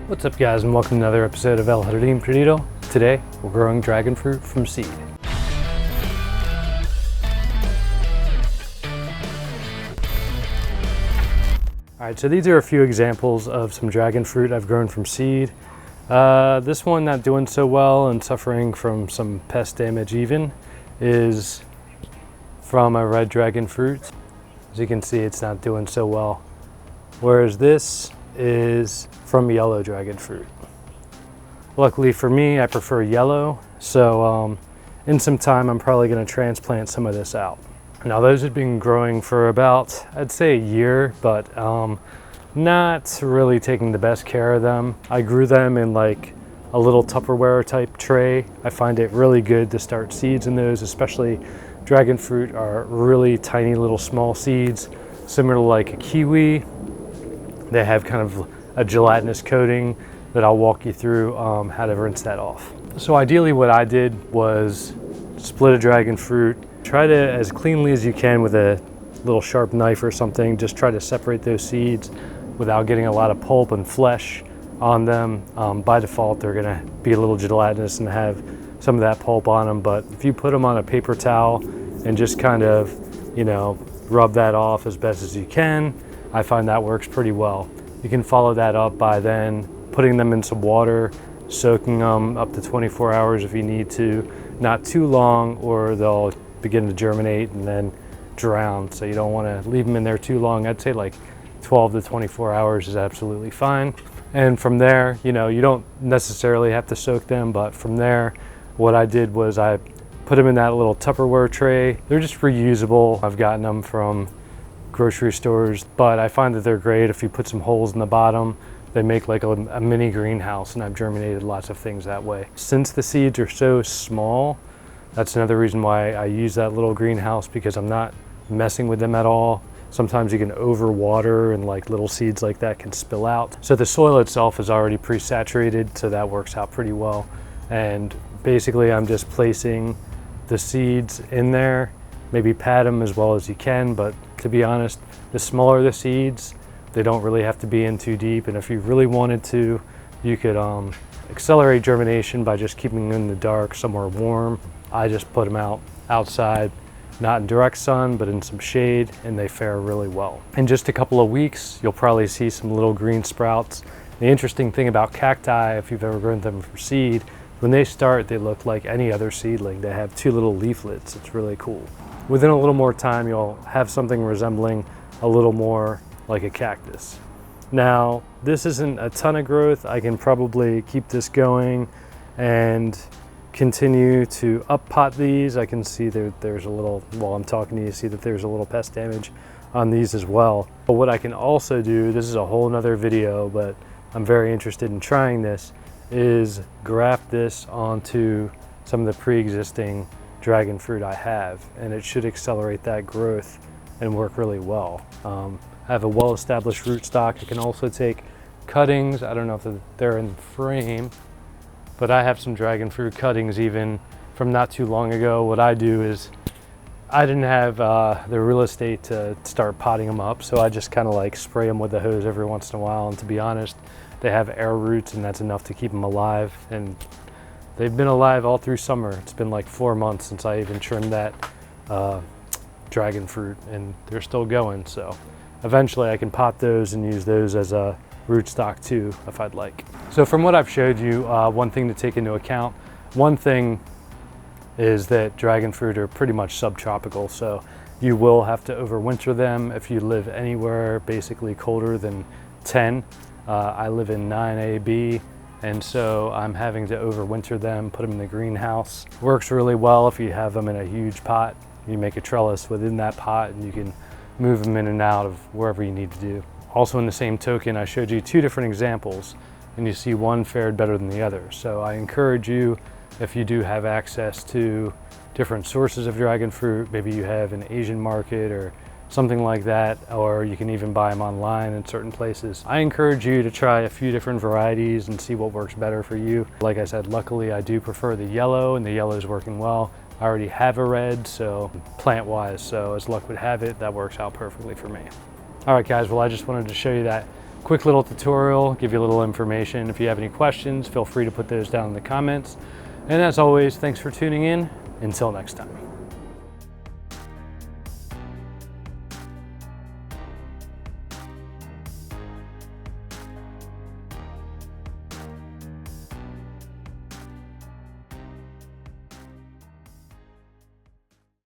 What's up guys, and welcome to another episode of El Jardín Perdido. Today we're growing dragon fruit from seed. Alright, so these are a few examples of some dragon fruit I've grown from seed. This one not doing so well and suffering from some pest damage even is from a red dragon fruit. As you can see, it's not doing so well. Whereas this is from yellow dragon fruit. Luckily for me, I prefer yellow, so in some time I'm probably going to transplant some of this out. Now those have been growing for about, I'd say, a year, but not really taking the best care of them. I grew them in like a little Tupperware type tray. I find it really good to start seeds in those, especially dragon fruit are really tiny little small seeds, similar to like a kiwi. They have kind of a gelatinous coating that I'll walk you through how to rinse that off. So ideally what I did was split a dragon fruit, try to, as cleanly as you can with a little sharp knife or something, just try to separate those seeds without getting a lot of pulp and flesh on them. By default, they're gonna be a little gelatinous and have some of that pulp on them, but if you put them on a paper towel and just kind of, rub that off as best as you can, I find that works pretty well. You can follow that up by then putting them in some water, soaking them up to 24 hours if you need to, not too long or they'll begin to germinate and then drown. So you don't want to leave them in there too long. I'd say like 12 to 24 hours is absolutely fine. And from there, you don't necessarily have to soak them, but from there, what I did was I put them in that little Tupperware tray. They're just reusable. I've gotten them from grocery stores, but I find that they're great if you put some holes in the bottom. They make like a mini greenhouse, and I've germinated lots of things that way. Since the seeds are so small, that's another reason why I use that little greenhouse, because I'm not messing with them at all. Sometimes you can overwater and like little seeds like that can spill out. So the soil itself is already pre-saturated, so that works out pretty well. And basically I'm just placing the seeds in there, maybe pat them as well as you can, but to be honest, the smaller the seeds, they don't really have to be in too deep. And if you really wanted to, you could accelerate germination by just keeping them in the dark, somewhere warm. I just put them outside, not in direct sun, but in some shade, and they fare really well. In just a couple of weeks, you'll probably see some little green sprouts. The interesting thing about cacti, if you've ever grown them from seed, when they start, they look like any other seedling. They have two little leaflets. It's really cool. Within a little more time, you'll have something resembling a little more like a cactus. Now, this isn't a ton of growth. I can probably keep this going and continue to up pot these. I can see there's a little, while I'm talking to you, see that there's a little pest damage on these as well. But what I can also do, this is a whole nother video, but I'm very interested in trying this, is graft this onto some of the pre-existing dragon fruit I have, and it should accelerate that growth and work really well. I have a well-established rootstock. I can also take cuttings. I don't know if they're in the frame, but I have some dragon fruit cuttings even from not too long ago. What I do is I didn't have the real estate to start potting them up, so I just kind of like spray them with the hose every once in a while, and to be honest, they have air roots and that's enough to keep them alive, and they've been alive all through summer. It's been like 4 months since I even trimmed that dragon fruit, and they're still going. So eventually I can pot those and use those as a rootstock too, if I'd like. So from what I've showed you, one thing to take into account, one thing is that dragon fruit are pretty much subtropical, so you will have to overwinter them if you live anywhere basically colder than 10. I live in 9AB, and so I'm having to overwinter them, put them in the greenhouse. Works really well if you have them in a huge pot. You make a trellis within that pot and you can move them in and out of wherever you need to do. Also, in the same token, I showed you two different examples, and you see one fared better than the other. So I encourage you, if you do have access to different sources of dragon fruit, maybe you have an Asian market or something like that, or you can even buy them online in certain places. I encourage you to try a few different varieties and see what works better for you. Like I said, luckily I do prefer the yellow, and the yellow is working well. I already have a red, so plant-wise, so as luck would have it, that works out perfectly for me. All right guys, well I just wanted to show you that quick little tutorial, give you a little information. If you have any questions, feel free to put those down in the comments. And as always, thanks for tuning in. Until next time.